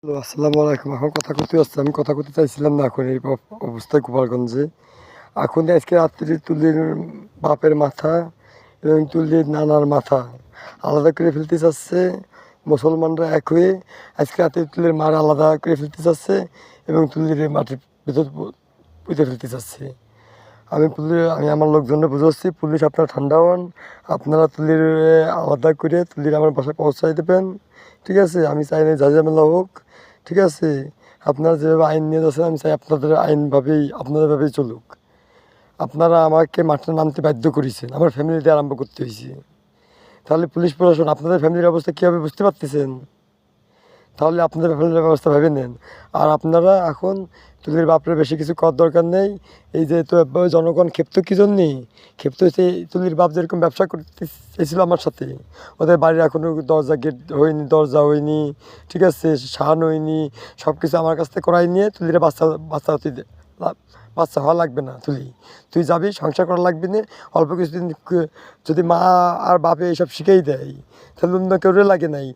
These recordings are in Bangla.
হ্যালো, আসসালামু আলাইকুম। এখন কথা করতে আসছি, আমি কথা করতে চাইছিলাম না এখন এই অবস্থায় গোপালগঞ্জে। এখন আজকে রাত্রি তুলির বাপের মাথা এবং তুলির নানার মাথা আলাদা করে ফেলতে চাচ্ছে মুসলমানরা এক হয়ে। আজকে রাত্রে তুলির মার আলাদা করে ফেলতে চাচ্ছে এবং তুলির মাটির ভিতর পুঁতে ফেলতে চাচ্ছে। আমি আমার লোকজনকে বুঝাচ্ছি, পুলিশ আপনারা ঠান্ডা হন, আপনারা তুলির আলাদা করে তুলির আমার বাসায় পৌঁছাই দেবেন। ঠিক আছে, আমি চাই না ঝামেলা হোক। ঠিক আছে, আপনারা যেভাবে আইন নিয়ে যাচ্ছেন আমি চাই আপনাদের আপনাদেরভাবেই চলুক। আপনারা আমাকে মাঠে নামতে বাধ্য করেছেন, আমার ফ্যামিলিতে আরম্ভ করতে হয়েছে। তাহলে পুলিশ প্রশাসন আপনাদের ফ্যামিলির অবস্থা কী হবে বুঝতে পারতেছেন? তাহলে আপনাদের ফ্যামিলির ব্যবস্থা ভেবে নেন। আর আপনারা এখন তুলির বাপরে বেশি কিছু করার দরকার নেই। এই যে তো জনগণ ক্ষিপ্ত কী জন্যে ক্ষিপ্ত হয়েছে, তুলির বাপ যেরকম ব্যবসা করতে চেয়েছিল আমার সাথে, ওদের বাড়ির এখনও দরজা হয়নি, ঠিক আছে, সাহান হয়নি, সব কিছু আমার কাছ থেকে করাই নিয়ে তুলির বাচ্চা বাচ্চা হওয়া লাগবে না। তুই যাবি, সংসার করা লাগবে না। অল্প কিছুদিন যদি মা আর বাপে এইসব শিখেই দেয় তাহলে অন্য কেউ লাগে নাই।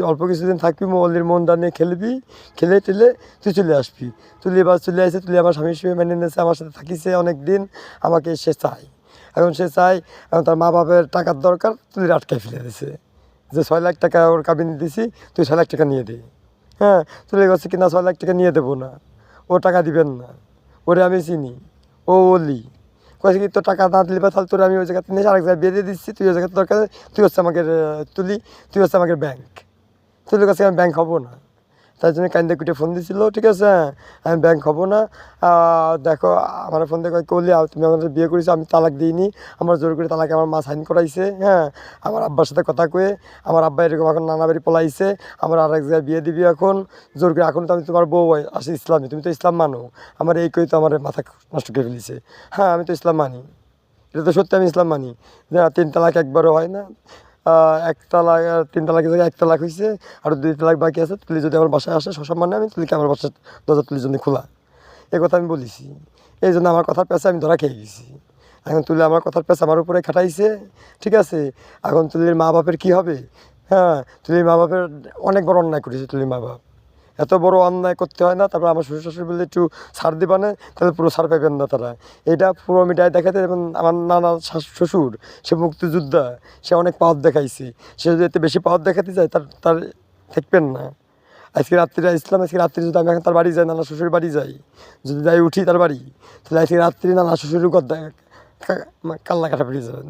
অল্প কিছুদিন থাকবি, অলির মনটা নিয়ে খেলবি, খেলে টেলে তুই চলে আসবি। চলে আসে, তুলি আমার স্বামী হিসেবে মেনে নিয়েছে, আমার সাথে থাকিছে অনেক দিন। আমাকে সে চায়, এখন এখন তার মা বাপের টাকার দরকার, তুলির আটকায় ফেলে দিয়েছে যে 6 লাখ টাকা ওর কাবিনে দিছি, তুই 6 লাখ টাকা নিয়ে দে। হ্যাঁ, তুলে গেছে কিনা 6 লাখ টাকা নিয়ে দেবো না, ও টাকা দিবেন না। ওরে আমি চিনি, ও ওলি কয়েছে কি তোর টাকা না দিলে বা তাহলে তোর আমি ওই জায়গাতে নিয়ে আরেক জায়গায় বেঁধে দিচ্ছি, তুই ওই জায়গাতে দরকার, তুই হচ্ছে আমাকে তুই হচ্ছে আমাকে ব্যাংক, তোর কাছে আমি ব্যাংক হবো না। তাই জন্য কান্দে কুটে ফোন দিছিল, ঠিক আছে, আমি ব্যাংক হবো না। দেখো আমার ফোন দিয়ে কলি, তুমি আমাদের বিয়ে করেছো, আমি তালাক দিইনি, আমার জোর করে তালাকে আমার মা সাইন করাইছে। হ্যাঁ, আমার আব্বার সাথে কথা কয়ে, আমার আব্বা এরকম এখন নানা বাড়ি পলাইছে, আমার আরেক জায়গায় বিয়ে দিবি এখন জোর করে। এখন তো আমি তোমার বউ আসি ইসলামী, তুমি তো ইসলাম মানো, আমার এই কই তো আমার মাথা নষ্ট করে ফেলেছে। হ্যাঁ, আমি তো ইসলাম মানি, এটা তো সত্যি, আমি ইসলাম মানি যে 3 তালাক একবারও হয় না। 1 তালাক, 3 তালাকের জায়গায় 1 তালাক হয়েছে, আর 2 তালাক বাকি আছে। তুলি যদি আমার বাসায় আসে সসম্মানে আমি তুলিকে আমার বাসার দরজা তুলির জন্য খোলা, এ কথা আমি বলেছি। এই জন্য আমার কথার পেছে আমি ধরা খেয়ে গেছি। এখন তুলি আমার কথার পেছে আমার উপরে খাটাইছে, ঠিক আছে। এখন তুলির মা বাপের কী হবে? হ্যাঁ, তুলির মা বাপের অনেক বড় অন্যায় করেছে তুলির মা বাপ, এত বড় অন্যায় করতে হয় না। তারপর আমার শ্বশুর শাশুড়ি বললে একটু ছাড় দিবা না, তাহলে পুরো ছাড় পাইবেন না তারা। এটা পুরো মিডিয়ায় দেখাতে, এবং আমার নানা শ্বশুর সে মুক্তিযোদ্ধা, সে অনেক পাওয়ার দেখাইছে। সে যদি এতে বেশি পাওয়ার দেখাতে যায় তার থাকবেন না। আজকে রাত্রে যদি আমি এখন তার বাড়ি যাই, নানা শ্বশুর বাড়ি যাই, যদি যাই উঠি তার বাড়ি, তাহলে আজকে রাত্রি নানা শ্বশুরের কাল্লা কাটা পেরিয়ে যাবে।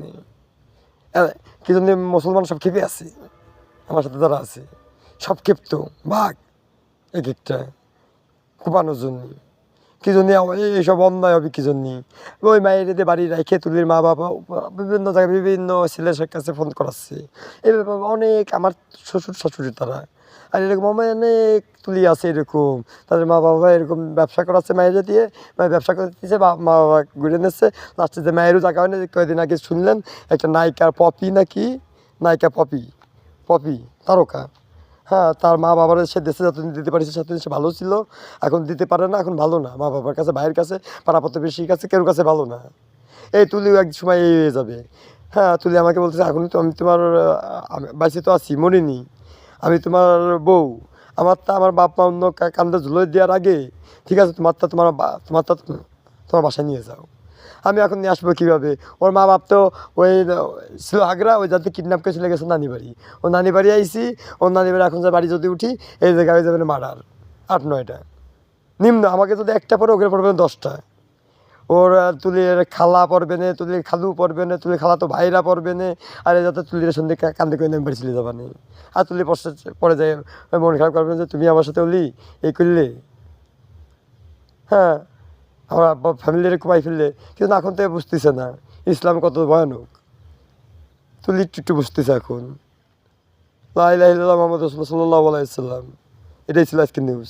কি জন্য মুসলমান সব খেপে আছে, আমার সাথে যারা আছে সব ক্ষিপ্ত ভাগ এক একটা কোপানোর জন্য। কী জন্য এইসব অন্যায় হবে কী জন্যে? ওই মায়ের এদের বাড়ি রেখে তুলির মা বাবা বিভিন্ন জায়গায় বিভিন্ন ছেলের কাছে ফোন করাচ্ছে। এইভাবে অনেক আমার শ্বশুর শাশুড়ি তারা, আর এরকম অনেক তুলি আছে এরকম, তাদের মা বাবা এরকম ব্যবসা করাচ্ছে মায়েরা দিয়ে, মায়ের ব্যবসা করে দিচ্ছে, মা বাবা ঘুরে নিচ্ছে। লাস্টে যে মায়েরও জায়গা হয় না, কয়েকদিন আগে শুনলেন একটা নায়িকা পপি নাকি, নায়িকা পপি তারকা, হ্যাঁ, তার মা বাবার সে দেশে যতদিন দিতে পারিছে ততদিন সে ভালো ছিল, এখন দিতে পারে না, এখন ভালো না। মা বাবার কাছে, ভাইয়ের কাছে, পাড়া প্রতিবেশীর কাছে, কেউ কাছে ভালো না। এই তুলিও এক সময় এই হয়ে যাবে। হ্যাঁ, তুলি আমাকে বলতেছে এখন তো আমি তোমার বাঁচে তো আছি, মরিনি, আমি তোমার বউ। আমার বাপ মা অন্য কান্দে ঝুলোয় দেওয়ার আগে, ঠিক আছে, তোমার বাসায় নিয়ে যাও। আমি এখন নিয়ে আসবো কীভাবে? ওর মা বাপ তো ওই ছিল আগ্রা, ওই যাতে কিডন্যাপ করে চলে গেছে নানি বাড়ি। ও নানি বাড়ি আইসি, ওর নানি বাড়ি এখন যে বাড়ি যদি উঠি, এই জায়গায় হয়ে যাবে মার্ডার 8-9টা নিম্ন। আমাকে যদি একটা পড়ে, ওকে পড়বে 10টা। ওর তুলির খালা পড়বে না, তুলির খালু পড়বে না, তুলির খালা তো ভাইরা পড়বে না। আর যাতে তুলির সন্ধে কান্দে করে নেম বাড়ি চলে যাবা নেই। আর তুলি পরে যায় মন খারাপ করবে যে তুমি আমার সাথে ওলি এই করলে। হ্যাঁ, আমার আব্বা ফ্যামিলির কমাই ফেললে, কিন্তু এখন তো বুঝতেছে না ইসলাম কত ভয়ানক। তুলি একটু বুঝতেছে এখন। লা ইলাহা ইল্লাল্লাহ মুহাম্মাদুর রাসূলুল্লাহ সাল্লাল্লাহু আলাইহি ওয়াসাল্লাম। এটাই ছিল আজকের নিউজ।